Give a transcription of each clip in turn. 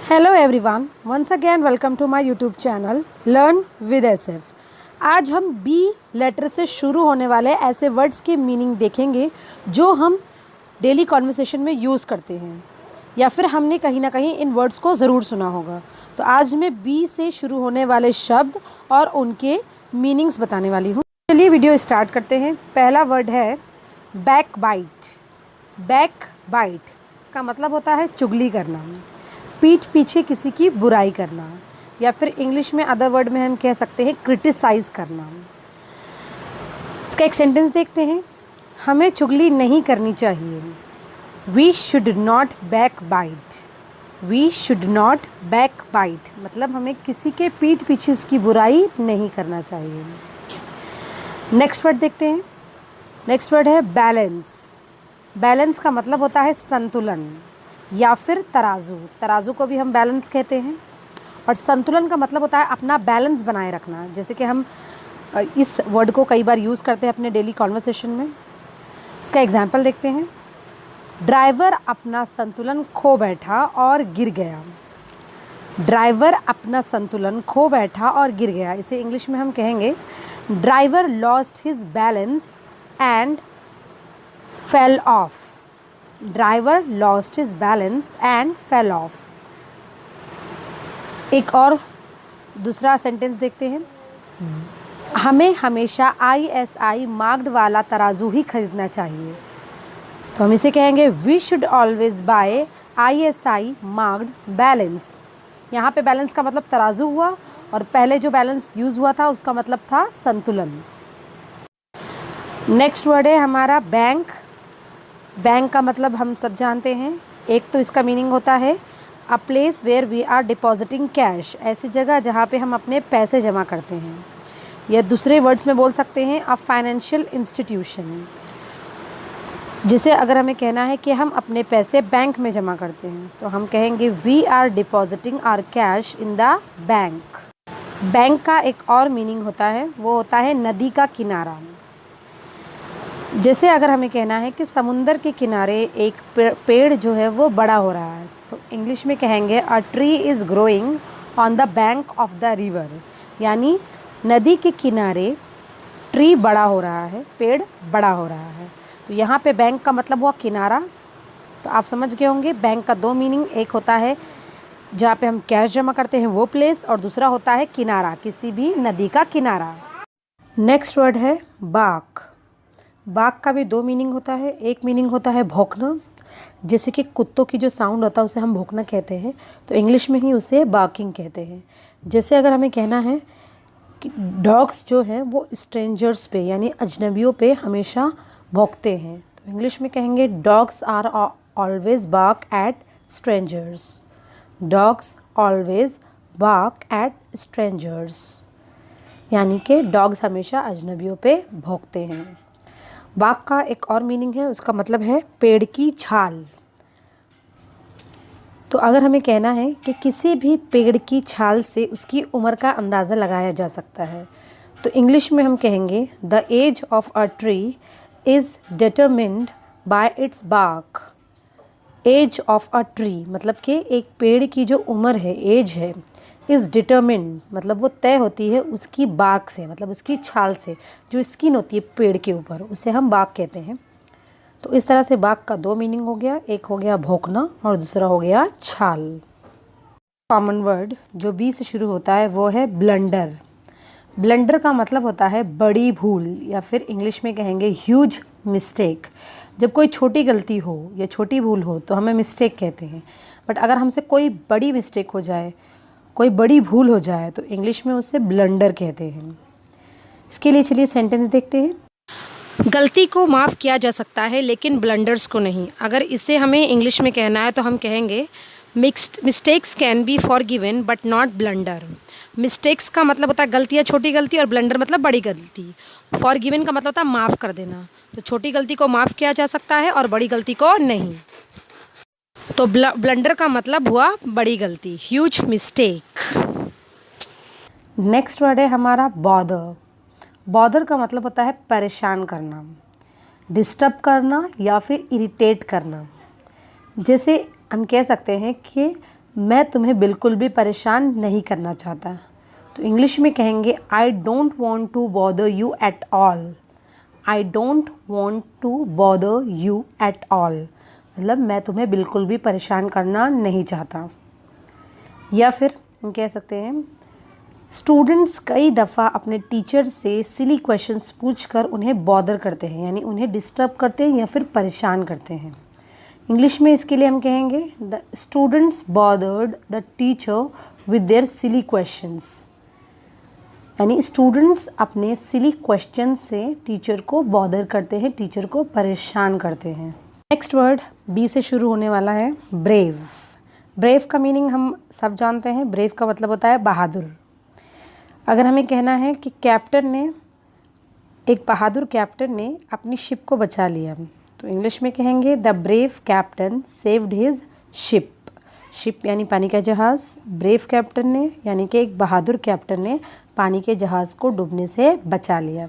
Hello everyone, once again welcome to my YouTube channel learn with SF. आज हम B letter से शुरू होने वाले ऐसे वर्ड्स के मीनिंग देखेंगे जो हम डेली कॉन्वर्सेशन में यूज़ करते हैं या फिर हमने कहीं ना कहीं इन वर्ड्स को ज़रूर सुना होगा। तो आज मैं बी से शुरू होने वाले शब्द और उनके मीनिंग्स बताने वाली हूँ। चलिए वीडियो स्टार्ट करते हैं। पहला वर्ड है बैक बाइट। बैक बाइट इसका मतलब होता है चुगली करना, पीठ पीछे किसी की बुराई करना, या फिर इंग्लिश में अदर वर्ड में हम कह सकते हैं क्रिटिसाइज़ करना। इसका एक सेंटेंस देखते हैं। हमें चुगली नहीं करनी चाहिए। We should not backbite. We should not backbite मतलब हमें किसी के पीठ पीछे उसकी बुराई नहीं करना चाहिए। नेक्स्ट वर्ड देखते हैं। नेक्स्ट वर्ड है बैलेंस। बैलेंस का मतलब होता है संतुलन या फिर तराजू। तराजू को भी हम बैलेंस कहते हैं। और संतुलन का मतलब होता है अपना बैलेंस बनाए रखना। जैसे कि हम इस वर्ड को कई बार यूज़ करते हैं अपने डेली कॉन्वर्सेशन में। इसका एग्जाम्पल देखते हैं। ड्राइवर अपना संतुलन खो बैठा और गिर गया। ड्राइवर अपना संतुलन खो बैठा और गिर गया। इसे इंग्लिश में हम कहेंगे driver lost his balance and fell off. Driver lost his balance and fell off. एक और दूसरा सेंटेंस देखते हैं। हमें हमेशा ISI मार्क्ड वाला तराजू ही खरीदना चाहिए। तो हम इसे कहेंगे we should always buy ISI marked balance. यहाँ पे बैलेंस का मतलब तराजू हुआ और पहले जो बैलेंस यूज़ हुआ था उसका मतलब था संतुलन। नेक्स्ट वर्ड है हमारा बैंक। बैंक का मतलब हम सब जानते हैं। एक तो इसका मीनिंग होता है a place where we are depositing cash. ऐसी जगह जहाँ पे हम अपने पैसे जमा करते हैं। या दूसरे वर्ड्स में बोल सकते हैं अ फाइनेंशियल इंस्टीट्यूशन। जिसे अगर हमें कहना है कि हम अपने पैसे बैंक में जमा करते हैं तो हम कहेंगे we are depositing our cash in the bank. Bank का एक और मीनिंग होता है, वो होता है नदी का किनारा। जैसे अगर हमें कहना है कि समुंदर के किनारे एक पेड़ जो है वो बड़ा हो रहा है तो इंग्लिश में कहेंगे अ tree is growing on the bank of the river. यानी नदी के किनारे ट्री बड़ा हो रहा है, पेड़ बड़ा हो रहा है। तो यहाँ पे बैंक का मतलब हुआ किनारा। तो आप समझ गए होंगे बैंक का दो मीनिंग, एक होता है जहाँ पे हम कैश जमा करते हैं वो प्लेस, और दूसरा होता है किनारा, किसी भी नदी का किनारा। नेक्स्ट वर्ड है बाक। बाक का भी दो मीनिंग होता है। एक मीनिंग होता है भौंकना, जैसे कि कुत्तों की जो साउंड होता है उसे हम भौंकना कहते हैं, तो इंग्लिश में ही उसे बार्किंग कहते हैं। जैसे अगर हमें कहना है कि डॉग्स जो है वो स्ट्रेंजर्स पे यानी अजनबियों पे हमेशा भौंकते हैं, तो इंग्लिश में कहेंगे dogs are always bark at strangers. Dogs always bark at strangers यानी कि डॉग्स हमेशा अजनबियों पे भौंकते हैं। बाघ का एक और मीनिंग है, उसका मतलब है पेड़ की छाल। तो अगर हमें कहना है कि किसी भी पेड़ की छाल से उसकी उम्र का अंदाज़ा लगाया जा सकता है तो इंग्लिश में हम कहेंगे the age of a tree is determined by its bark. Age of a tree मतलब कि एक पेड़ की जो उम्र है, एज है, इज़ डिटरमिन्ड मतलब वो तय होती है उसकी बार्क से, मतलब उसकी छाल से, जो स्किन होती है पेड़ के ऊपर, उसे हम बार्क कहते हैं। तो इस तरह से बार्क का दो मीनिंग हो गया, एक हो गया भौंकना और दूसरा हो गया छाल। कॉमन वर्ड जो बी से शुरू होता है वो है ब्लंडर। ब्लंडर का मतलब होता है बड़ी भूल या फिर इंग्लिश में कहेंगे ह्यूज मिस्टेक। जब कोई छोटी गलती हो या छोटी भूल हो तो हमें मिस्टेक कहते हैं, बट अगर हमसे कोई बड़ी मिस्टेक हो जाए, कोई बड़ी भूल हो जाए तो इंग्लिश में उसे ब्लंडर कहते हैं। इसके लिए चलिए सेंटेंस देखते हैं। गलती को माफ़ किया जा सकता है लेकिन ब्लंडर्स को नहीं। अगर इसे हमें इंग्लिश में कहना है तो हम कहेंगे mistakes can be forgiven but not blunder. Mistakes का मतलब होता है गलतियाँ, छोटी गलती, और ब्लंडर मतलब बड़ी गलती। फॉरगिवन का मतलब होता है माफ़ कर देना। तो छोटी गलती को माफ़ किया जा सकता है और बड़ी गलती को नहीं। तो ब्लंडर का मतलब हुआ बड़ी गलती, ह्यूज मिस्टेक। नेक्स्ट वर्ड है हमारा बॉदर। बॉदर का मतलब होता है परेशान करना, डिस्टर्ब करना या फिर इरिटेट करना। जैसे हम कह सकते हैं कि मैं तुम्हें बिल्कुल भी परेशान नहीं करना चाहता। तो इंग्लिश में कहेंगे I don't want to bother you at all. I don't want to bother you at all, मतलब मैं तुम्हें बिल्कुल भी परेशान करना नहीं चाहता। या फिर हम कह सकते हैं स्टूडेंट्स कई दफ़ा अपने टीचर से सिली क्वेश्चंस पूछकर उन्हें बॉदर करते हैं, यानी उन्हें डिस्टर्ब करते हैं या फिर परेशान करते हैं। इंग्लिश में इसके लिए हम कहेंगे the students bothered the teacher with their silly questions, यानी स्टूडेंट्स अपने सिली क्वेश्चन से टीचर को बॉदर करते हैं, टीचर को परेशान करते हैं। नेक्स्ट वर्ड बी से शुरू होने वाला है ब्रेव। ब्रेव का मीनिंग हम सब जानते हैं, ब्रेव का मतलब होता है बहादुर। अगर हमें कहना है कि एक बहादुर कैप्टन ने अपनी शिप को बचा लिया, तो इंग्लिश में कहेंगे the brave captain saved his ship. Ship यानी पानी का जहाज़, ब्रेव कैप्टन ने यानी कि एक बहादुर कैप्टन ने पानी के जहाज़ को डूबने से बचा लिया।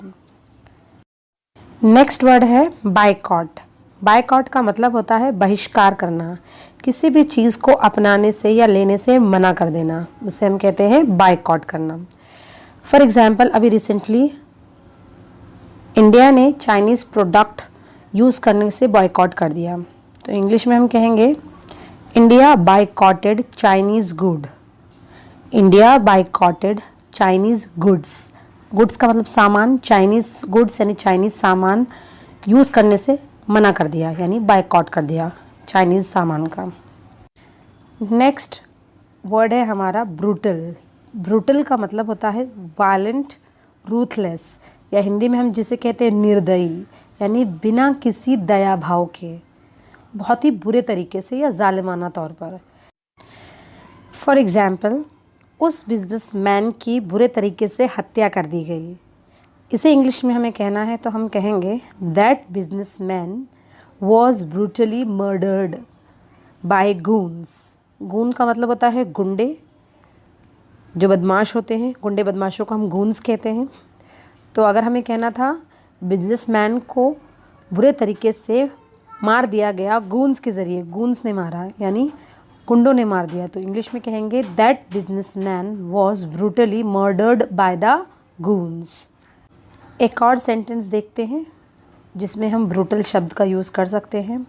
नेक्स्ट वर्ड है बायकॉट। बायकॉट का मतलब होता है बहिष्कार करना, किसी भी चीज़ को अपनाने से या लेने से मना कर देना, उसे हम कहते हैं बायकॉट करना। फॉर एग्ज़ाम्पल अभी रिसेंटली इंडिया ने चाइनीज़ प्रोडक्ट यूज़ करने से बॉयकॉट कर दिया, तो इंग्लिश में हम कहेंगे India बायकॉटेड Chinese good. India बायकॉटेड Chinese goods. Goods का मतलब सामान, चाइनीज़ गुड्स यानी चाइनीज़ सामान यूज़ करने से मना कर दिया, यानी बायकॉट कर दिया चाइनीज़ सामान का। नेक्स्ट वर्ड है हमारा ब्रूटल। ब्रूटल का मतलब होता है वायलेंट, रूथलेस, या हिंदी में हम जिसे कहते हैं निर्दयी, यानी बिना किसी दया भाव के, बहुत ही बुरे तरीके से या जालिमाना तौर पर। फॉर एग्ज़ाम्पल उस बिजनेसमैन की बुरे तरीके से हत्या कर दी गई। इसे इंग्लिश में हमें कहना है तो हम कहेंगे that businessman was brutally murdered by goons. Goon का मतलब होता है गुंडे, जो बदमाश होते हैं, गुंडे बदमाशों को हम गून्स कहते हैं। तो अगर हमें कहना था बिजनेसमैन को बुरे तरीके से मार दिया गया गून्स के ज़रिए, गून्स ने मारा यानी गुंडों ने मार दिया, तो इंग्लिश में कहेंगे that businessman was brutally murdered by the goons. एक और सेंटेंस देखते हैं जिसमें हम ब्रूटल शब्द का यूज़ कर सकते हैं।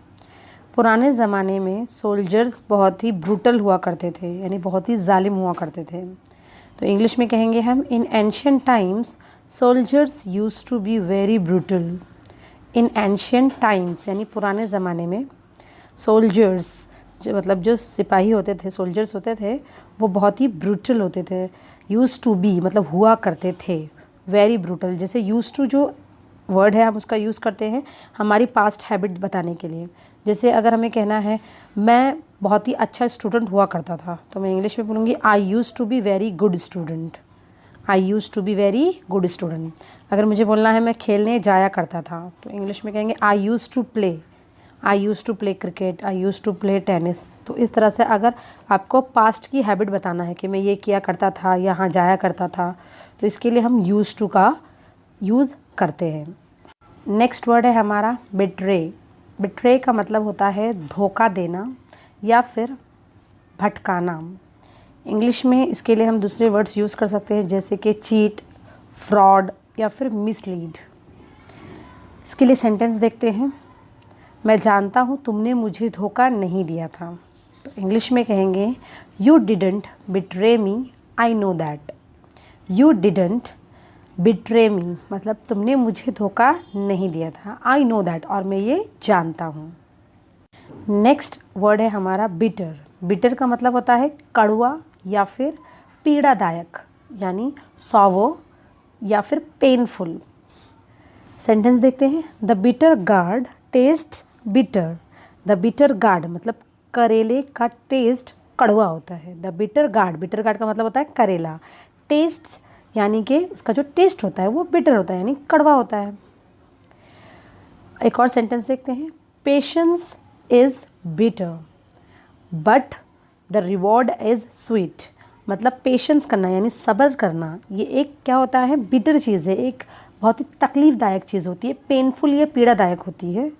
पुराने ज़माने में सोल्जर्स बहुत ही ब्रूटल हुआ करते थे, यानी बहुत ही जालिम हुआ करते थे, तो इंग्लिश में कहेंगे हम in ancient times soldiers used to be very brutal. In ancient times यानी पुराने ज़माने में सोल्जर्स मतलब जो सिपाही होते थे, सोल्जर्स होते थे, वो बहुत ही ब्रूटल होते थे। यूज्ड टू बी मतलब हुआ करते थे, वेरी ब्रूटल। जैसे यूज्ड टू जो वर्ड है हम उसका यूज़ करते हैं हमारी पास्ट हैबिट बताने के लिए। जैसे अगर हमें कहना है मैं बहुत ही अच्छा स्टूडेंट हुआ करता था, तो मैं इंग्लिश में बोलूँगी I use to be very good student. I use to be very good student. अगर मुझे बोलना है मैं खेलने जाया करता था, तो इंग्लिश में कहेंगे I use to play. I use to play cricket, I use to play tennis. तो इस तरह से अगर आपको पास्ट की हैबिट बताना है कि मैं ये किया करता था, यहाँ जाया करता था, तो इसके लिए हम यूज़ टू का यूज़ करते हैं। नेक्स्ट वर्ड है हमारा बिट्रे। बिट्रे का मतलब होता है धोखा देना या फिर भटकाना। इंग्लिश में इसके लिए हम दूसरे वर्ड्स यूज़ कर सकते हैं जैसे कि चीट, फ्रॉड या फिर मिसलीड। इसके लिए सेंटेंस देखते हैं। मैं जानता हूँ तुमने मुझे धोखा नहीं दिया था, तो इंग्लिश में कहेंगे you didn't betray me, I know that. You didn't betray me मतलब तुमने मुझे धोखा नहीं दिया था, आई नो दैट और मैं ये जानता हूँ। नेक्स्ट वर्ड है हमारा बिटर। बिटर का मतलब होता है कड़वा या फिर पीड़ादायक, यानी सॉवो या फिर पेनफुल। सेंटेंस देखते हैं। The bitter gourd test bitter. The bitter gourd मतलब करेले का टेस्ट कड़वा होता है। द बिटर गार्ड का मतलब होता है करेला। टेस्ट यानी कि उसका जो टेस्ट होता है वो बिटर होता है, यानी कड़वा होता है। एक और सेंटेंस देखते हैं। Patience is bitter but the reward is sweet. मतलब पेशेंस करना यानी सब्र करना, ये एक क्या होता है, बिटर चीज़ है, एक बहुत ही तकलीफ़दायक चीज़ होती है, पेनफुल या पीड़ादायक होती है,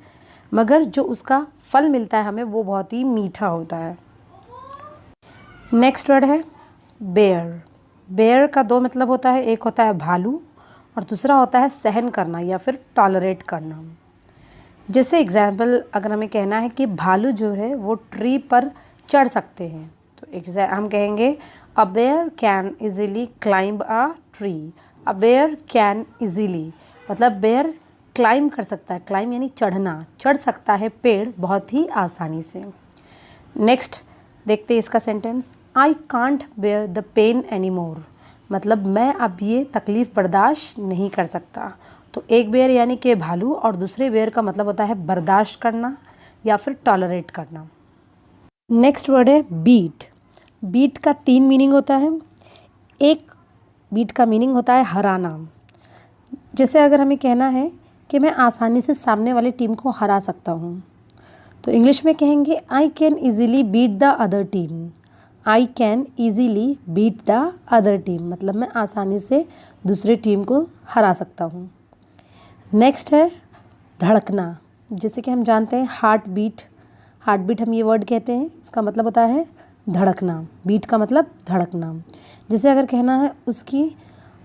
मगर जो उसका फल मिलता है हमें वो बहुत ही मीठा होता है। नेक्स्ट वर्ड है बेयर। बेयर का दो मतलब होता है, एक होता है भालू और दूसरा होता है सहन करना या फिर टॉलरेट करना। जैसे एग्जाम्पल अगर हमें कहना है कि भालू जो है वो ट्री पर चढ़ सकते हैं, तो हम कहेंगे a bear can easily climb a tree. A bear can easily मतलब बेयर क्लाइंब कर सकता है, क्लाइंब यानी चढ़ना, चढ़ सकता है पेड़ बहुत ही आसानी से। नेक्स्ट देखते हैं इसका sentence, I can't bear the pain any more मतलब मैं अब ये तकलीफ़ बर्दाश्त नहीं कर सकता। तो एक बेयर यानी कि भालू और दूसरे बेयर का मतलब होता है बर्दाश्त करना या फिर टॉलरेट करना। नेक्स्ट वर्ड है बीट। बीट का 3 मीनिंग होता है। एक बीट का मीनिंग होता है हराना। जैसे अगर हमें कहना है कि मैं आसानी से सामने वाली टीम को हरा सकता हूँ, तो इंग्लिश में कहेंगे I can easily beat the other team. I can easily beat the other team मतलब मैं आसानी से दूसरी टीम को हरा सकता हूँ। नेक्स्ट है धड़कना। जैसे कि हम जानते हैं हार्ट बीट, हार्ट बीट हम ये वर्ड कहते हैं, इसका मतलब होता है धड़कना। बीट का मतलब धड़कना। जैसे अगर कहना है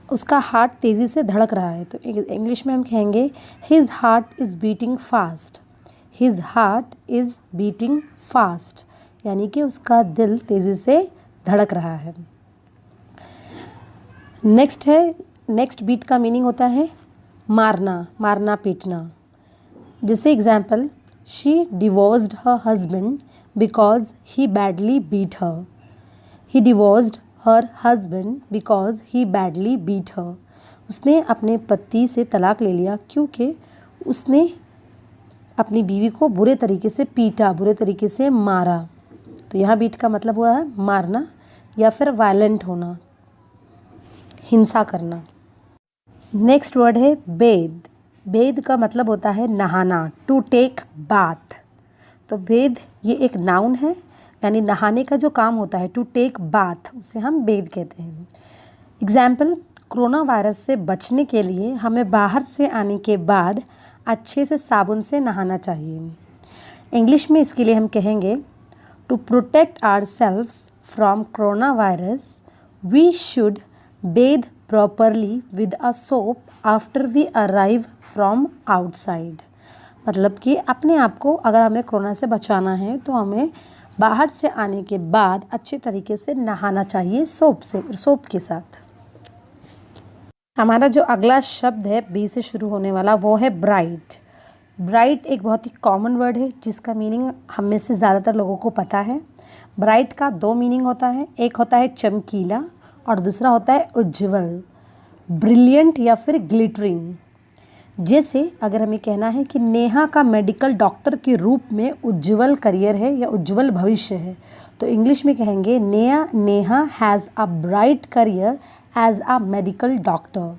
उसका हार्ट तेज़ी से धड़क रहा है, तो इंग्लिश में हम कहेंगे his heart is beating fast. His heart is beating fast यानी कि उसका दिल तेज़ी से धड़क रहा है। नेक्स्ट बीट का मीनिंग होता है मारना, मारना पीटना। जैसे example, she divorced her husband because he badly beat her. He divorced her husband because he badly beat her. उसने अपने पति से तलाक ले लिया क्योंकि उसने अपनी बीवी को बुरे तरीके से पीटा, बुरे तरीके से मारा। तो यहाँ बीट का मतलब हुआ है मारना या फिर वायलेंट होना, हिंसा करना। नेक्स्ट वर्ड है बेद। बेद का मतलब होता है नहाना, टू टेक बाथ। तो बेद ये एक नाउन है, यानी नहाने का जो काम होता है, टू टेक बाथ, उसे हम बेद कहते हैं। एग्जाम्पल, कोरोना वायरस से बचने के लिए हमें बाहर से आने के बाद अच्छे से साबुन से नहाना चाहिए। इंग्लिश में इसके लिए हम कहेंगे to protect ourselves from corona virus we should bathe properly with a soap after we arrive from outside. मतलब कि अपने आप को अगर हमें कोरोना से बचाना है तो हमें बाहर से आने के बाद अच्छे तरीके से नहाना चाहिए सोप के साथ। हमारा जो अगला शब्द है बी से शुरू होने वाला वो है ब्राइट। ब्राइट एक बहुत ही कॉमन वर्ड है जिसका मीनिंग हम में से ज़्यादातर लोगों को पता है। ब्राइट का 2 मीनिंग होता है, एक होता है चमकीला और दूसरा होता है उज्ज्वल, ब्रिलियंट या फिर ग्लिटरिंग। जैसे अगर हमें कहना है कि नेहा का मेडिकल डॉक्टर के रूप में उज्ज्वल करियर है या उज्ज्वल भविष्य है, तो इंग्लिश में कहेंगे Neha has a bright career as a medical doctor.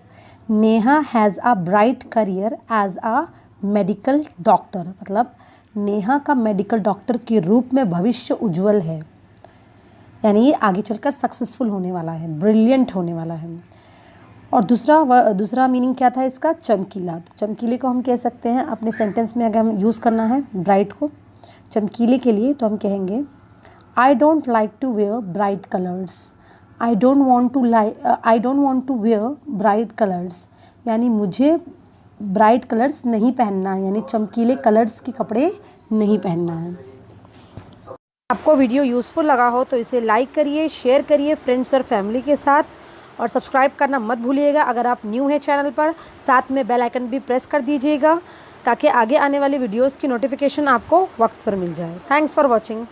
Neha has a bright career as a medical doctor मतलब नेहा का मेडिकल डॉक्टर के रूप में भविष्य उज्ज्वल है, यानी ये आगे चलकर सक्सेसफुल होने वाला है, ब्रिलियंट होने वाला है। और दूसरा मीनिंग क्या था इसका, चमकीला। तो चमकीले को हम कह सकते हैं अपने सेंटेंस में अगर हम यूज़ करना है ब्राइट को चमकीले के लिए, तो हम कहेंगे I don't like to wear bright colours. I don't want to wear bright colours यानी मुझे ब्राइट कलर्स नहीं पहनना है, यानी चमकीले कलर्स के कपड़े नहीं पहनना है। आपको वीडियो यूज़फुल लगा हो तो इसे लाइक करिए, शेयर करिए फ्रेंड्स और फैमिली के साथ, और सब्सक्राइब करना मत भूलिएगा अगर आप न्यू हैं चैनल पर। साथ में बेल आइकन भी प्रेस कर दीजिएगा ताकि आगे आने वाली वीडियोस की नोटिफिकेशन आपको वक्त पर मिल जाए। Thanks for watching.